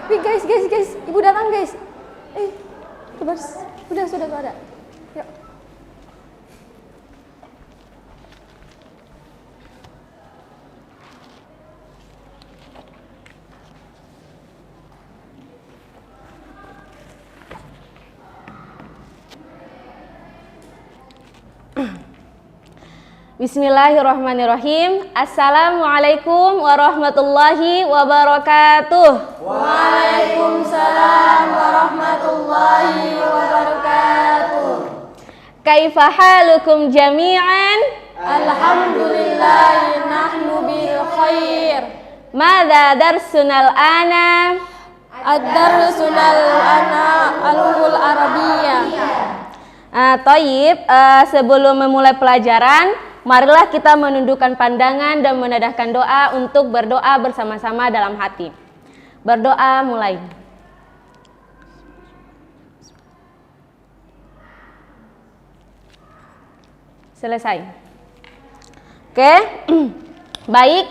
Wih guys, ibu datang guys. Sudah ada. Yuk. Bismillahirrahmanirrahim. Assalamualaikum warahmatullahi wabarakatuh. Waalaikumsalam warahmatullahi wabarakatuh. Kaifa halukum jami'an? Alhamdulillah nahnu bil khair. Madza darsunal ana? Ad-darsunal ana al-lughul arabiyyah. Sebelum memulai pelajaran, marilah kita menundukkan pandangan dan menadahkan doa untuk berdoa bersama-sama dalam hati. Berdoa mulai. Selesai. Oke. Baik,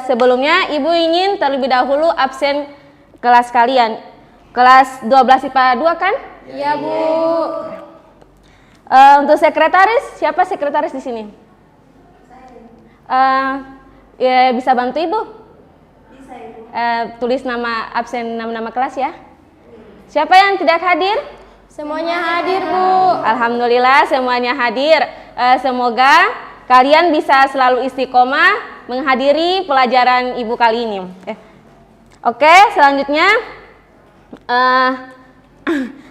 sebelumnya Ibu ingin terlebih dahulu absen kelas kalian. Kelas 12 IPA 2 kan? Iya, Bu. Untuk sekretaris, siapa sekretaris di sini? Ya, bisa bantu Ibu? Bisa, Ibu. Tulis nama absen nama kelas ya. Siapa yang tidak hadir? Semuanya hadir, Bu. Alhamdulillah semuanya hadir. Semoga kalian bisa selalu istiqomah menghadiri pelajaran Ibu kali ini. Oke, selanjutnya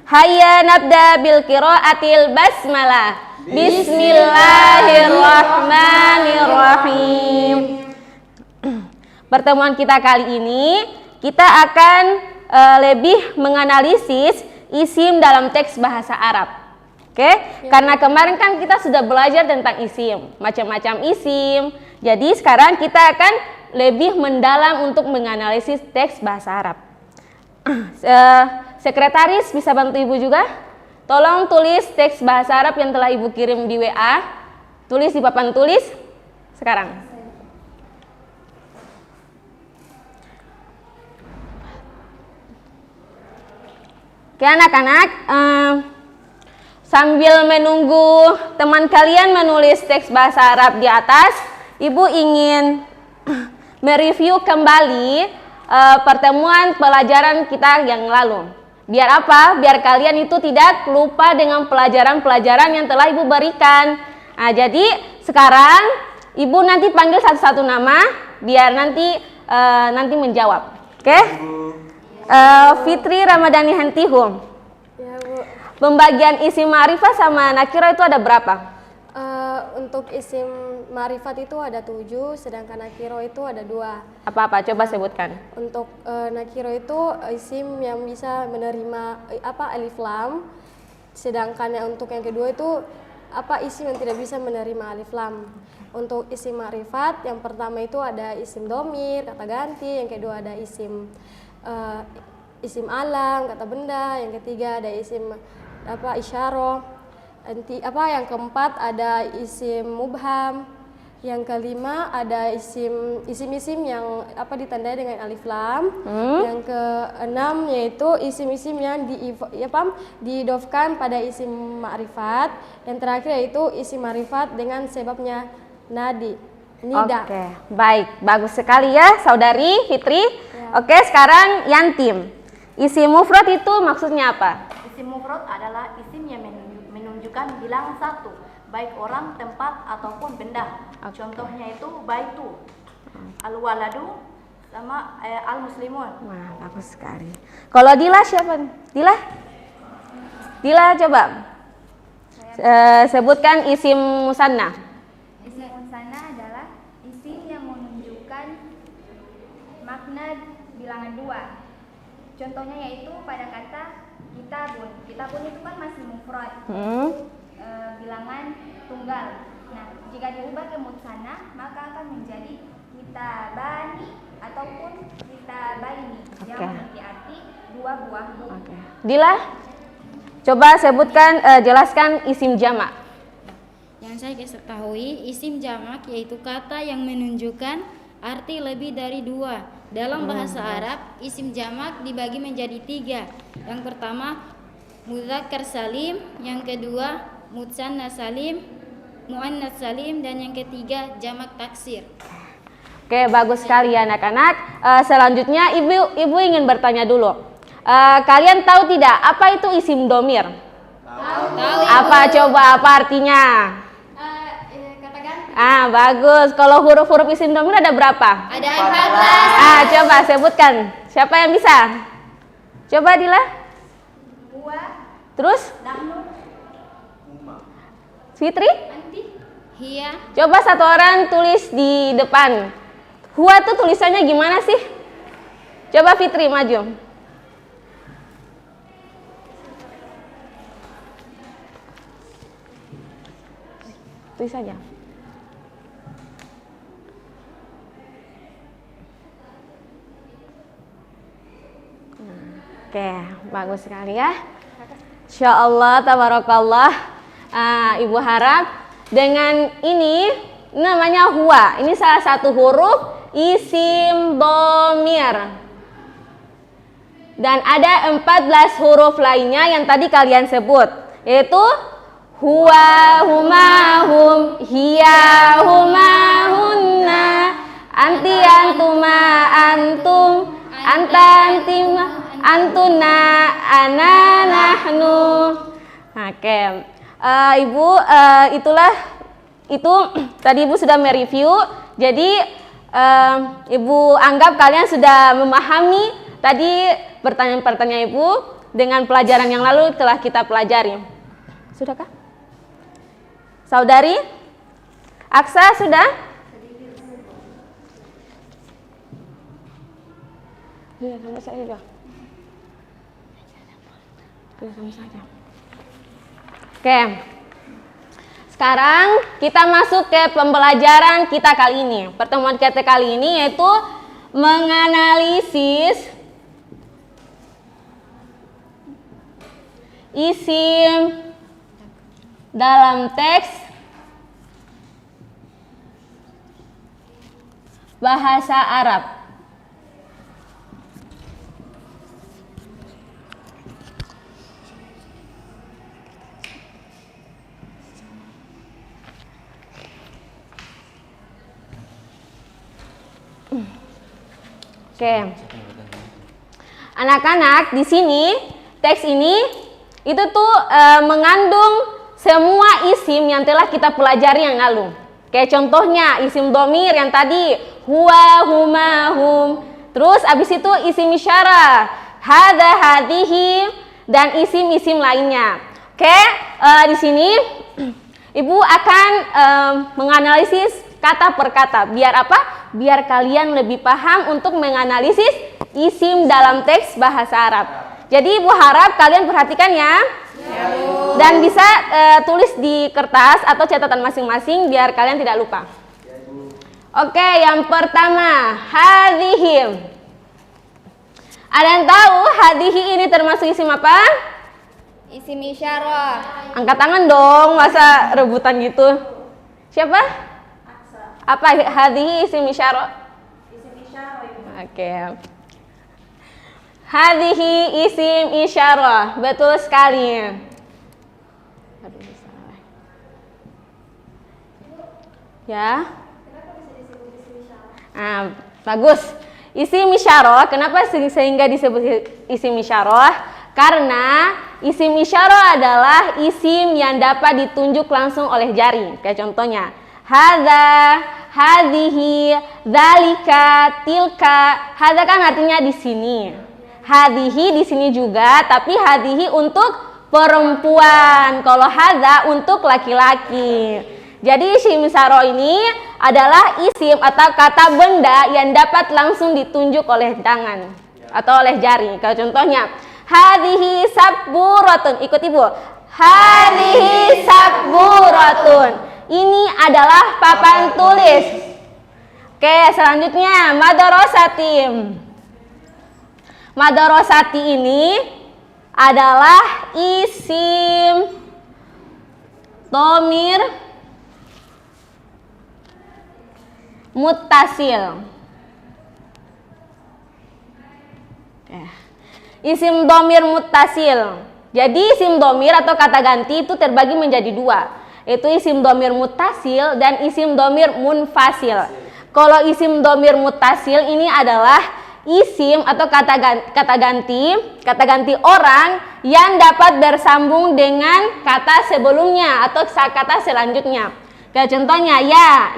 hayya nabda bil qiraatil basmalah. Bismillahirrahmanirrahim. Pertemuan kita kali ini kita akan lebih menganalisis isim dalam teks bahasa Arab. Oke? Karena kemarin kan kita sudah belajar tentang isim, macam-macam isim. Jadi sekarang kita akan lebih mendalam untuk menganalisis teks bahasa Arab. Sekretaris bisa bantu Ibu juga? Tolong tulis teks bahasa Arab yang telah Ibu kirim di WA. Tulis di papan tulis sekarang. Oke anak-anak, sambil menunggu teman kalian menulis teks bahasa Arab di atas, Ibu ingin mereview kembali pertemuan pelajaran kita yang lalu. Biar apa? Biar kalian itu tidak lupa dengan pelajaran-pelajaran yang telah Ibu berikan. Nah, jadi sekarang Ibu nanti panggil satu-satu nama biar nanti menjawab. Oke? Fitri Ramadhani Hentihum. Ya, Bu. Pembagian isim ma'rifah sama nakira itu ada berapa? Untuk isim ma'rifat itu ada 7, sedangkan nakiro itu ada 2. Apa-apa? Coba sebutkan. Untuk nakiro itu isim yang bisa menerima alif lam, sedangkan untuk yang kedua itu isim yang tidak bisa menerima alif lam. Untuk isim ma'rifat yang pertama itu ada isim domir, kata ganti, yang kedua ada isim alam, kata benda, yang ketiga ada isim isyarah. Yang keempat ada isim mubham, yang kelima ada isim-isim yang ditandai dengan alif lam, yang keenam yaitu isim-isim yang diidofkan pada isim ma'rifat, yang terakhir yaitu isim ma'rifat dengan sebabnya nida. Oke, baik, bagus sekali ya saudari Fitri. Ya. Oke, sekarang Yantim. Isim mufrad itu maksudnya apa? Isim mufrad adalah isim yang menunjukkan bilangan satu, baik orang, tempat, ataupun benda. Contohnya itu baitu, al-waladu, sama al-muslimun. Wah, bagus sekali. Kalau Dila siapa? Dila coba sebutkan isim musanna. Isim musanna adalah isim yang menunjukkan makna bilangan 2. Contohnya yaitu pada kata kitabun. Kitabun itu kan masih mufrad, bilangan tunggal. Nah, jika diubah ke musanna maka akan menjadi kitabani ataupun kitabaini yang memiliki arti 2 buah buku. Dila, coba sebutkan, jelaskan isim jamak. Yang saya ketahui, isim jamak yaitu kata yang menunjukkan arti lebih dari 2 Dalam bahasa Arab, isim jamak dibagi menjadi 3. Yang pertama, mudzakkar salim, yang kedua, mutsannas salim, muannats salim, dan yang ketiga, jamak taksir. Oke, bagus sekali anak-anak. Selanjutnya ibu ingin bertanya dulu. Kalian tahu tidak apa itu isim domir? Tahu. Apa coba apa artinya? Kata ganti. Bagus. Kalau huruf-huruf isim domir ada berapa? Ada 14. Coba sebutkan. Siapa yang bisa? Coba Dila. Huwa, Terus? Fitri? Hiya, Coba satu orang tulis di depan. Huwa tuh tulisannya gimana sih? Coba Fitri maju. Tulis saja. Oke, bagus sekali ya. Insya Allah, tabarakallah. Ibu harap dengan ini namanya huwa. Ini salah satu huruf isim domir. Dan ada 14 huruf lainnya yang tadi kalian sebut, yaitu huwa, huma, hum, hiya, huma, hunna, anti, antuma, antum, anta, antima, antuna, ana, nahnu. Oke, Ibu, itu tadi Ibu sudah mereview. Jadi Ibu anggap kalian sudah memahami tadi pertanyaan-pertanyaan Ibu dengan pelajaran yang lalu telah kita pelajari. Sudahkah? Saudari Aksa sudah? Iya, sama saya juga. Sama saja. Oke. Sekarang kita masuk ke pembelajaran kita kali ini. Pertemuan kita kali ini yaitu menganalisis isim dalam teks bahasa Arab. Oke. Anak-anak, di sini teks ini itu tuh mengandung semua isim yang telah kita pelajari yang lalu. Kayak contohnya isim domir yang tadi huwa, huma, hum. Terus abis itu isim isyarah, hadza, hadhihi, dan isim-isim lainnya. Oke, di sini Ibu akan menganalisis kata per kata. Biar apa? Biar kalian lebih paham untuk menganalisis isim dalam teks bahasa Arab. Jadi Ibu harap kalian perhatikan ya. Dan bisa tulis di kertas atau catatan masing-masing biar kalian tidak lupa. Oke, yang pertama, hadhihi. Ada yang tahu hadhihi ini termasuk isim apa? isim isyarah. Angkat tangan dong, masa rebutan gitu. Siapa? Apa hadhihi isim isyarah? Isim isyarah. Oke. Hadhihi isim isyarah. Betul sekali. Aduh, salah. Ya. Bagus. Isim isyarah, kenapa sehingga disebut isim isyarah? Karena isim isyarah adalah isim yang dapat ditunjuk langsung oleh jari. Kayak contohnya, hadza, hadhihi, dzalika, tilka. Hadza kan artinya di sini. Hadhihi di sini juga, tapi hadhihi untuk perempuan. Kalau hadza untuk laki-laki. Jadi isim isyarah ini adalah isim atau kata benda yang dapat langsung ditunjuk oleh tangan atau oleh jari. Kayak contohnya, hadhihi sabburatun. Ikut Ibu. Hadhihi sabburatun. Ini adalah papan tulis. Oke, selanjutnya madrasatim. Madrasati ini adalah isim dhamir muttasil. Oke. Isim domir muttasil. Jadi isim domir atau kata ganti itu terbagi menjadi dua, yaitu isim domir muttasil dan isim domir munfasil. Kalau isim domir muttasil ini adalah isim atau kata ganti orang yang dapat bersambung dengan kata sebelumnya atau kata selanjutnya. Kayak contohnya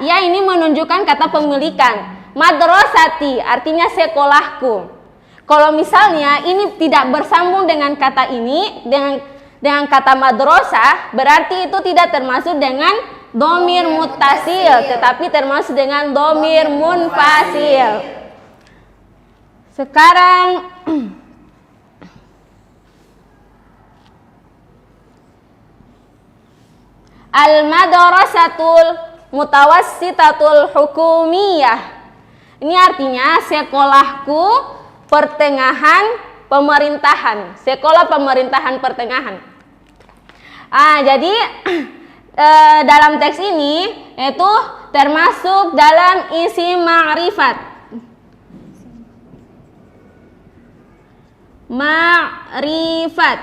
ya ini menunjukkan kata pemilikan. Madrasati artinya sekolahku. Kalau misalnya ini tidak bersambung dengan kata ini, dengan kata madrasah, berarti itu tidak termasuk dengan domir muttasil, tetapi termasuk dengan domir munfasil. Sekarang al-madrasatul mutawassitatul hukumiyah. Ini artinya sekolahku pertengahan pemerintahan, sekolah pemerintahan pertengahan. Jadi dalam teks ini itu termasuk dalam isim ma'rifat. Ma'rifat.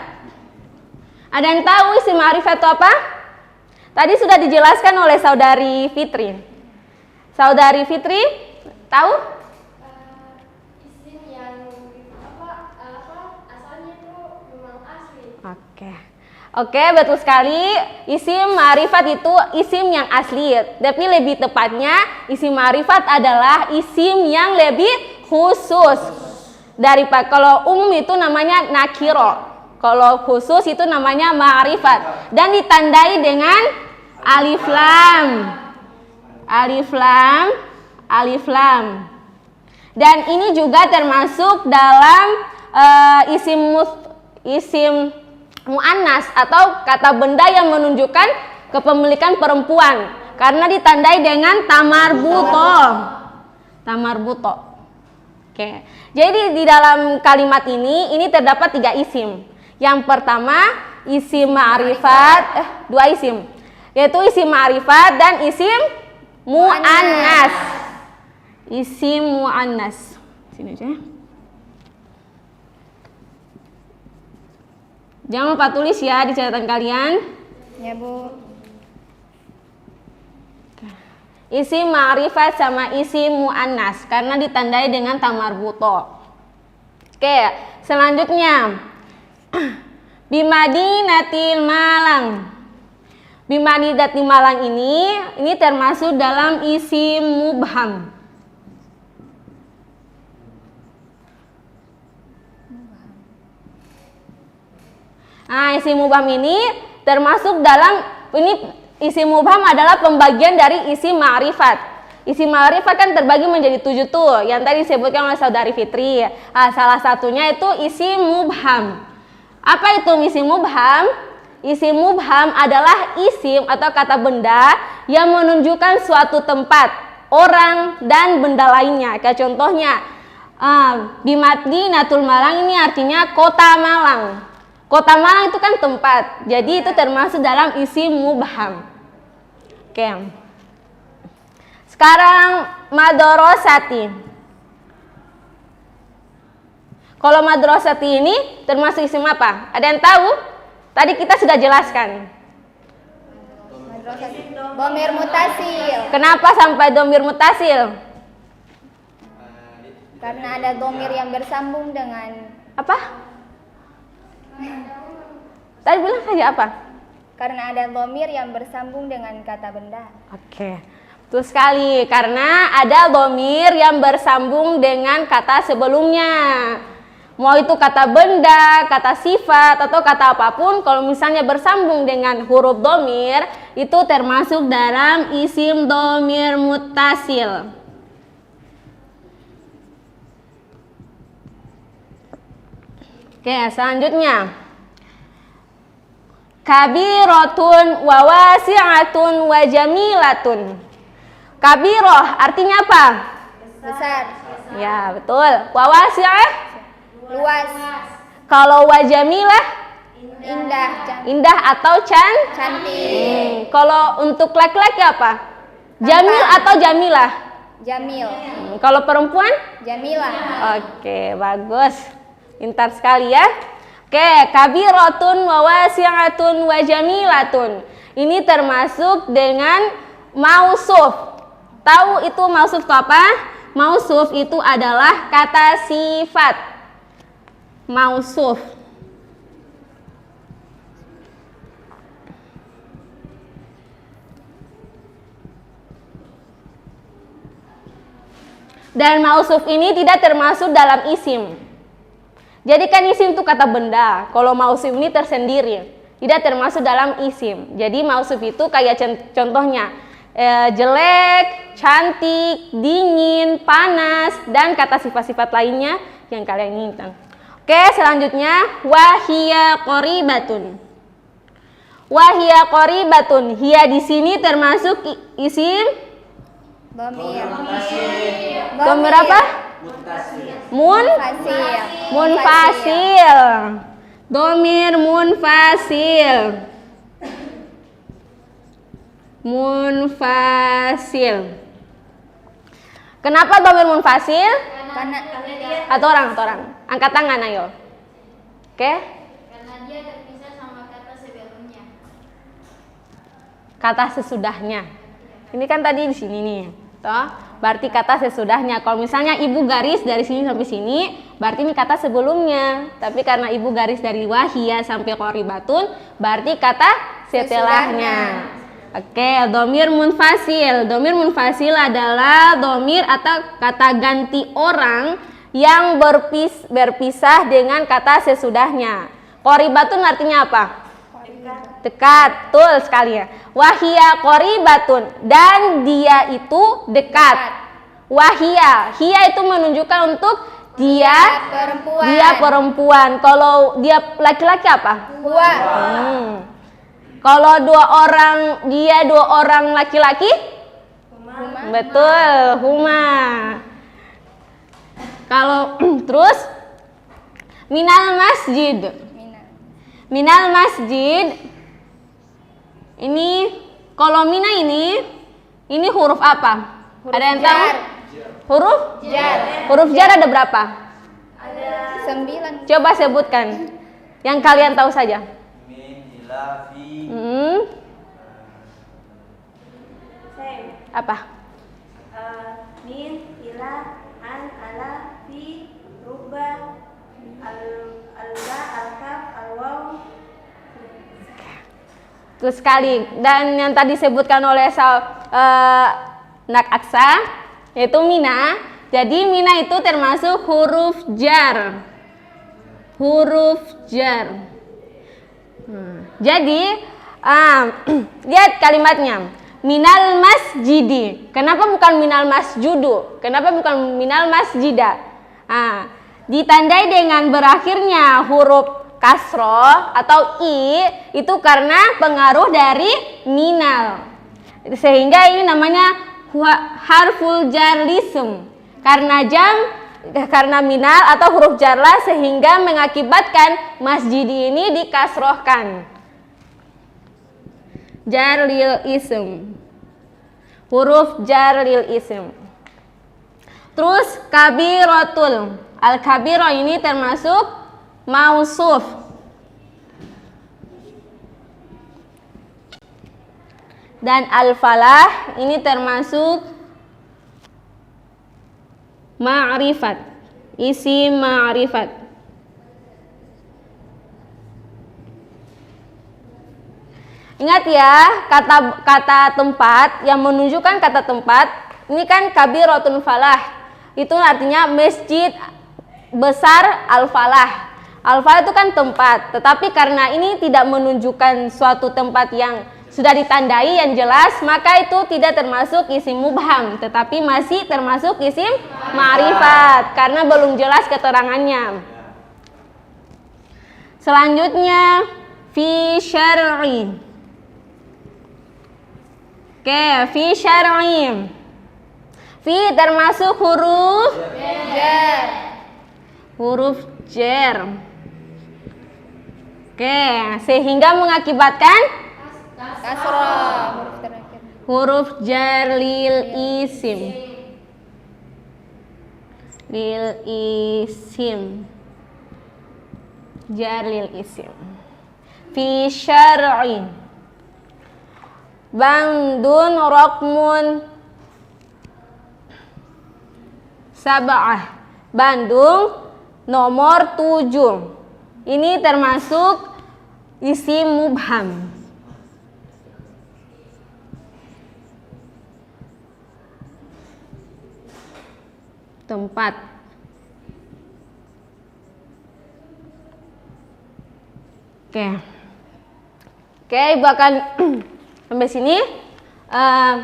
Ada yang tahu isim ma'rifat itu apa? Tadi sudah dijelaskan oleh saudari Fitri. Saudari Fitri tahu? Oke, betul sekali. Isim ma'rifat itu isim yang asli. Tapi lebih tepatnya isim ma'rifat adalah isim yang lebih khusus. Daripada kalau umum itu namanya nakiro. Kalau khusus itu namanya ma'rifat dan ditandai dengan alif lam. Alif lam, alif lam. Dan ini juga termasuk dalam isim mu'annas atau kata benda yang menunjukkan kepemilikan perempuan karena ditandai dengan tamarbuto. Tamarbuto. Oke. Jadi di dalam kalimat ini terdapat 3 isim. Yang pertama isim ma'rifat, dua isim, yaitu isim ma'rifat dan isim mu'annas. Isim mu'annas. Sini aja. Jangan lupa tulis ya di catatan kalian. Ya, Bu. Isim ma'rifat sama isim mu'annas karena ditandai dengan tamarbuto. Oke, selanjutnya Bimadinatil Malang. Bimadinatil Malang ini termasuk dalam isim mubham. Nah, isim mubham ini termasuk dalam isim mubham adalah pembagian dari isim ma'rifat. Isim ma'rifat kan terbagi menjadi 7 tuh, yang tadi disebutkan oleh saudari Fitri. Salah satunya itu isim mubham. Apa itu isim mubham? Isim mubham adalah isim atau kata benda yang menunjukkan suatu tempat, orang dan benda lainnya. Kayak contohnya di Madinatul Malang ini artinya kota Malang. Kota Malang itu kan tempat, jadi itu termasuk dalam isim mubham. Oke. Sekarang madrasati. Kalau madrasati ini termasuk isim apa? Ada yang tahu? Tadi kita sudah jelaskan. Domir mutasil. Kenapa sampai domir mutasil? Karena ada domir yang bersambung dengan Apa? Tadi bilang saja apa? Karena ada domir yang bersambung dengan kata benda. Oke, betul sekali. Karena ada domir yang bersambung dengan kata sebelumnya. Mau itu kata benda, kata sifat, atau kata apapun, kalau misalnya bersambung dengan huruf domir, itu termasuk dalam isim domir muttasil. Oke, selanjutnya kabiratun wa wasi'atun wa jamilatun. Kabiroh artinya apa? Besar, Ya, betul. Wa wasi'ah? luas, Kalau wa jamilah? indah, Indah atau cantik, Kalau untuk laki-laki apa? Jamil atau jamilah? jamil, Kalau perempuan? jamilah. Oke, bagus. Pintar sekali ya. Oke, kabiratun wa wasi'atun wa jamilatun. Ini termasuk dengan mausuf. Tahu itu mausuf itu apa? Mausuf itu adalah kata sifat. Mausuf. Dan mausuf ini tidak termasuk dalam isim. Jadi kan isim itu kata benda. Kalau mausuf ini tersendiri, tidak termasuk dalam isim. Jadi mausuf itu kayak contohnya jelek, cantik, dingin, panas, dan kata sifat-sifat lainnya yang kalian inginkan. Oke, selanjutnya wahia qoribatun. Wahia qoribatun. Hiya di sini termasuk isim Dhamir. dhamir apa? Munfasil. Dhamir munfasil. Munfasil. Kenapa dhamir munfasil? Karena Atau orang. Angkat tangan ayo. Oke? Karena dia terpisah sama kata sebelumnya. Kata sesudahnya. Ini kan tadi di sini nih. Toh, berarti kata sesudahnya. Kalau misalnya ibu garis dari sini sampai sini, berarti ini kata sebelumnya. Tapi karena ibu garis dari wahia sampai qoribatun, berarti kata setelahnya. Oke, dhamir munfasil. Dhamir munfasil adalah dhamir atau kata ganti orang yang berpisah dengan kata sesudahnya. Qoribatun artinya apa? Dekat, betul sekali ya. Wahia qoribatun, dan dia itu dekat. Wahia, hia itu menunjukkan untuk dia perempuan. Kalau dia laki-laki apa? Huwa. Kalau dua orang laki-laki? Betul, huma. Kalau terus minal masjid. Ini kalau mina ini huruf apa? Ada yang tahu? Huruf Jar. Huruf jar ada berapa? 9. Coba sebutkan. Yang kalian tahu saja. Min, ila, fi. Apa? Min, ila, an, ala, fi, ruba, al-la, al-kaf, al-waw. Terus sekali. Dan yang tadi disebutkan oleh Nak Aksa, yaitu mina. Jadi mina itu termasuk huruf jar. Jadi lihat kalimatnya. Minal masjidi. Kenapa bukan minal masjudu? Kenapa bukan minal masjida? Ditandai dengan berakhirnya huruf kasroh atau i itu karena pengaruh dari minal, sehingga ini namanya harful jar lism karena minal atau huruf jarlah sehingga mengakibatkan masjid ini dikasrohkan. Jar lil ism, huruf jar lil ism. Terus kabiratul, al kabiro ini termasuk mausuf. Dan al-falah ini termasuk ma'rifat, isim ma'rifat. Ingat ya, kata tempat yang menunjukkan kata tempat, ini kan kabiratun falah. Itu artinya masjid besar al-falah. Al-falah itu kan tempat, tetapi karena ini tidak menunjukkan suatu tempat yang sudah ditandai yang jelas, maka itu tidak termasuk isim mubham, tetapi masih termasuk isim ma'rifat karena belum jelas keterangannya. Selanjutnya fi syar'i. Oke, fi syar'i. Fi termasuk huruf Jar. huruf jar. Oke, sehingga mengakibatkan Kasroh. Huruf terakhir. huruf jar lil isim. Lil isim. jarlil isim. Fi syar'i bandun raqmun sab'ah. Bandung nomor 7. Ini termasuk isim mubham. Tempat. Oke, Ibu akan sampai sini.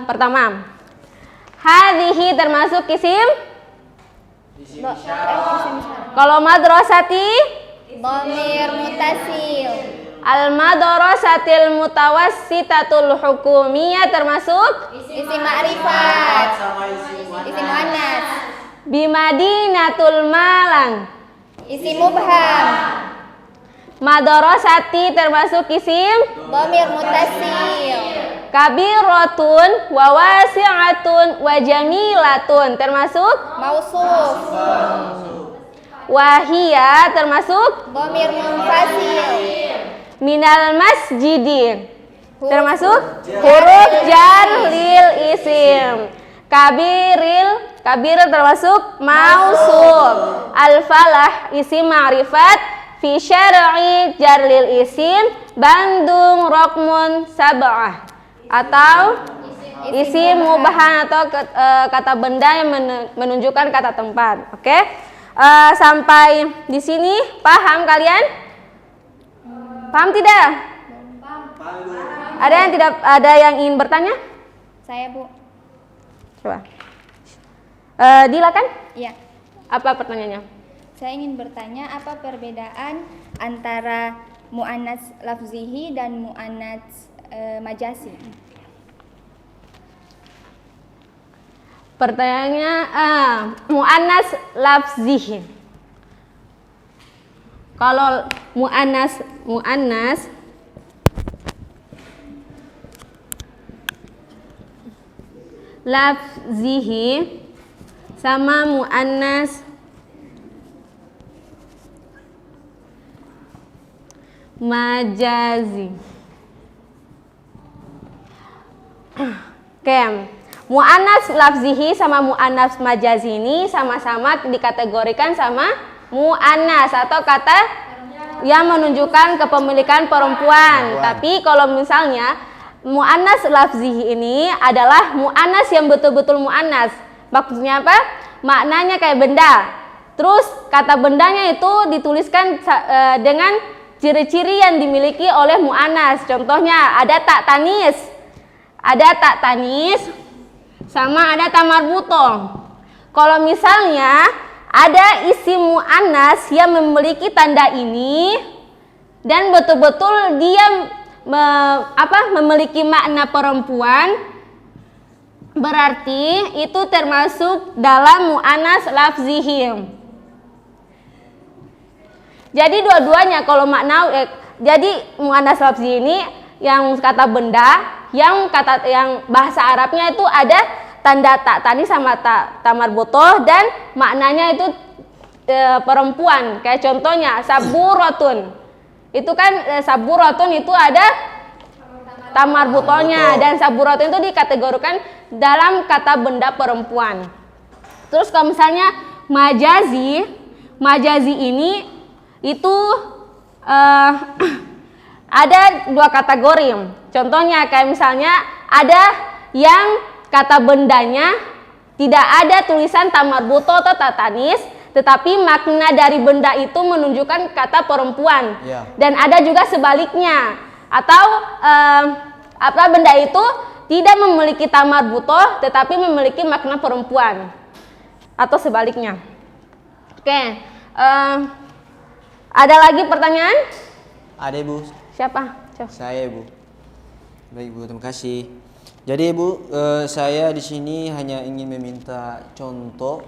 Pertama, hadhihi termasuk isim. Kalau madrasati, Dhamir mutasil. al-madrasatil mutawassitatul hukumiyah termasuk Isim ma'rifat. Isim muannas. bimadinatul Malang. Isim mubham. Madrasati termasuk isim. Dhamir mutasil. Kabiratun wa wasi'atun wa jamilatun termasuk. Mausuf. Wahia termasuk. Dhamir munfasil. Minal masjidi termasuk huruf jar lil isim. Kabir termasuk mausuf. Al-falah isim ma'rifat. Fi syar'i jar lil isim. Bandung raqmun sab'ah atau isim mubham atau kata benda yang menunjukkan kata tempat. Oke? Sampai di sini paham kalian? Paham tidak? Ada yang ingin bertanya? Saya, Bu. Coba. Dila kan? Iya. Apa pertanyaannya? Saya ingin bertanya apa perbedaan antara mu'annas lafzihi dan mu'annas majazi? Pertanyaannya mu'annas lafzihi. Kalau mu'annas lafzihi sama mu'annas majazi. Oke, mu'annas lafzihi sama mu'annas majazi ini sama-sama dikategorikan sama mu'annas atau kata yang menunjukkan kepemilikan perempuan. Tapi kalau misalnya mu'annas lafzihi ini adalah mu'annas yang betul-betul mu'annas. Maksudnya apa? Maknanya kayak benda. Terus kata bendanya itu dituliskan dengan ciri-ciri yang dimiliki oleh mu'annas. Contohnya ada tak tanis. Ada tak tanis sama ada tamarbuto. Kalau misalnya ada isim mu'annas yang memiliki tanda ini dan betul-betul dia memiliki makna perempuan, berarti itu termasuk dalam mu'annas lafzihi. Jadi dua-duanya kalau makna jadi mu'annas lafzi ini yang kata benda, yang bahasa Arabnya itu ada tanda tak tani sama tamar botoh dan maknanya itu perempuan. Kayak contohnya saburatun. Itu kan saburatun itu ada tamar botohnya dan saburatun itu dikategorikan dalam kata benda perempuan. Terus kalau misalnya majazi ini itu ada dua kategori. Contohnya kayak misalnya ada yang kata bendanya tidak ada tulisan tamarbuto atau tatanis, tetapi makna dari benda itu menunjukkan kata perempuan. Dan ada juga sebaliknya. Atau benda itu tidak memiliki tamarbuto tetapi memiliki makna perempuan. Atau sebaliknya. Oke. Ada lagi pertanyaan? Ada, Ibu. Siapa? Saya, Ibu. Baik, Bu, terima kasih. Jadi, Ibu, saya di sini hanya ingin meminta contoh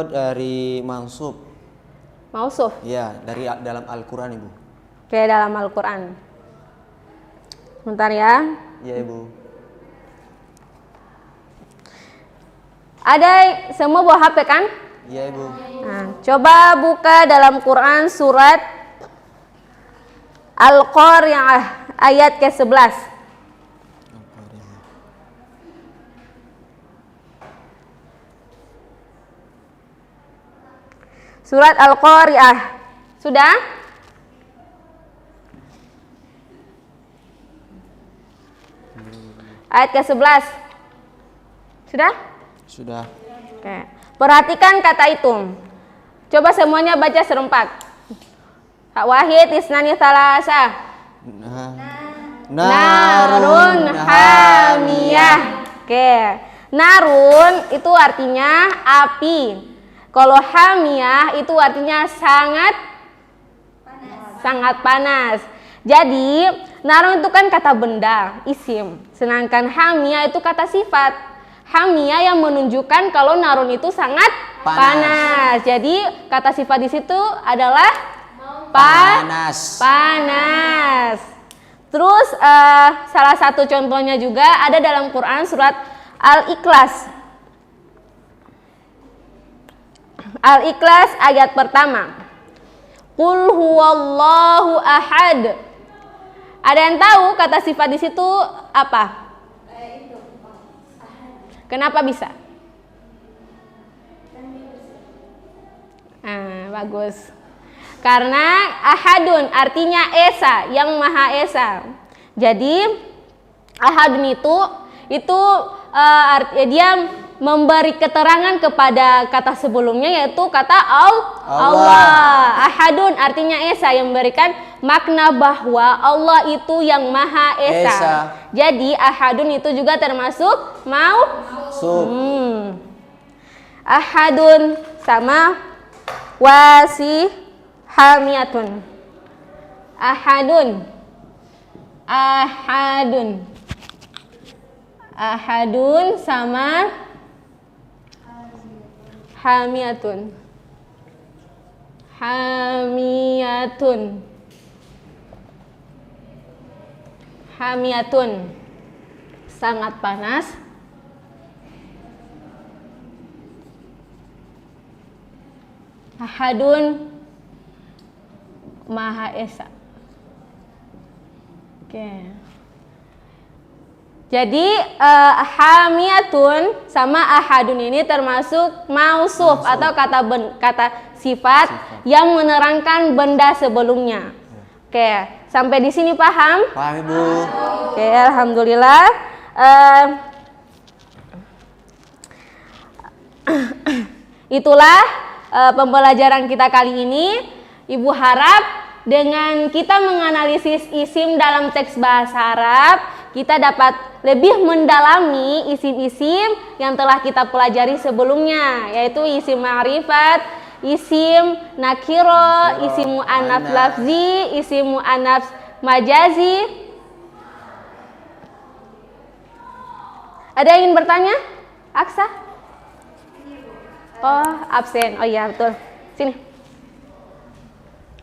dari mansub. Mausuf? Ya, dari dalam Al-Quran, Ibu. Oke, dalam Al-Quran. Bentar ya. Ya, Ibu. Ada semua bawa HP kan? Ya, Ibu. Nah, Nah, coba buka dalam Quran surat Al-Qari'ah ayat ke-11. Surat Al-Qari'ah. Sudah? Ayat ke-11. Sudah? Sudah. Oke. Perhatikan kata itu. Coba semuanya baca serempak. Hak wahid isnani thalasa. Narun hamiyah. Oke. Narun itu artinya api. Kalau hamiyah itu artinya sangat panas. Jadi narun itu kan kata benda, isim. Sedangkan hamiyah itu kata sifat. Hamiyah yang menunjukkan kalau narun itu sangat panas. Jadi kata sifat di situ adalah panas. Terus salah satu contohnya juga ada dalam Quran surat Al-Ikhlas. Al-Ikhlas ayat pertama. Qul huwallahu ahad. Ada yang tahu kata sifat di situ apa? Kenapa bisa? Bagus. Karena ahadun artinya esa, yang maha esa. Jadi ahadun itu dia memberi keterangan kepada kata sebelumnya, yaitu kata Allah. Ahadun artinya esa, yang memberikan makna bahwa Allah itu yang maha esa. Jadi ahadun itu juga termasuk ahadun sama wasihamiyatun. Ahadun sama hamiyatun. Hamiyatun sangat panas. Ahadun maha esa. Oke. Jadi hamiyatun sama ahadun ini termasuk mausuf atau kata sifat yang menerangkan benda sebelumnya. Oke, sampai di sini paham? Paham, Ibu. Oke, alhamdulillah. Itulah pembelajaran kita kali ini. Ibu harap dengan kita menganalisis isim dalam teks bahasa Arab, kita dapat lebih mendalami isim-isim yang telah kita pelajari sebelumnya, yaitu isim ma'rifat, isim nakiro, isim mu'annats lafzi, isim mu'annats majazi. Ada yang ingin bertanya? Aksa? Oh, absen. Oh iya, betul. Sini.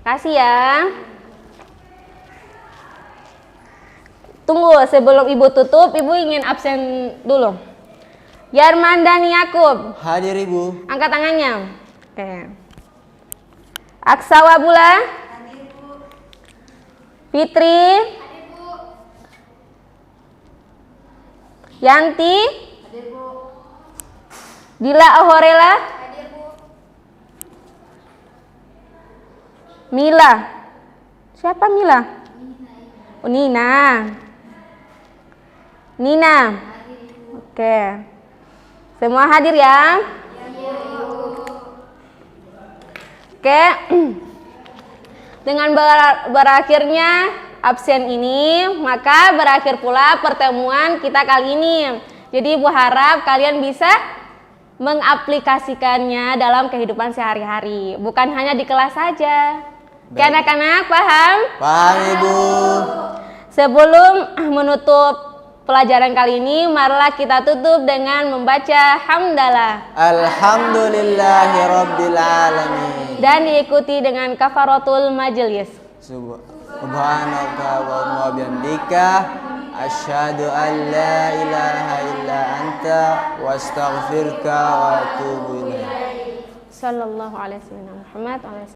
Kasih ya. Tunggu, sebelum Ibu tutup, Ibu ingin absen dulu. Yarman dan Yakub. Hadir, Ibu. Angkat tangannya. Oke. Aksa Wabula. Hadir, Bu. Fitri. Hadir, Bu. Yanti. Hadir, Bu. Dila Ohorela. Hadir, Bu. Mila. Siapa Mila? Oh, Nina. Nina. Oke. Semua hadir ya? Oke. Dengan berakhirnya absen ini, maka berakhir pula pertemuan kita kali ini. Jadi Ibu harap kalian bisa mengaplikasikannya dalam kehidupan sehari-hari, bukan hanya di kelas saja. Oke, anak-anak paham? Paham, Ibu. Sebelum menutup pelajaran kali ini, marilah kita tutup dengan membaca hamdalah. Alhamdulillahirabbil alamin. Dan diikuti dengan kafaratul majelis. Subhanaka wa bihamdika asyhadu an la ilaha illa anta wa astaghfiruka wa atubu ilaik. Sallallahu alaihi wasallam Muhammad.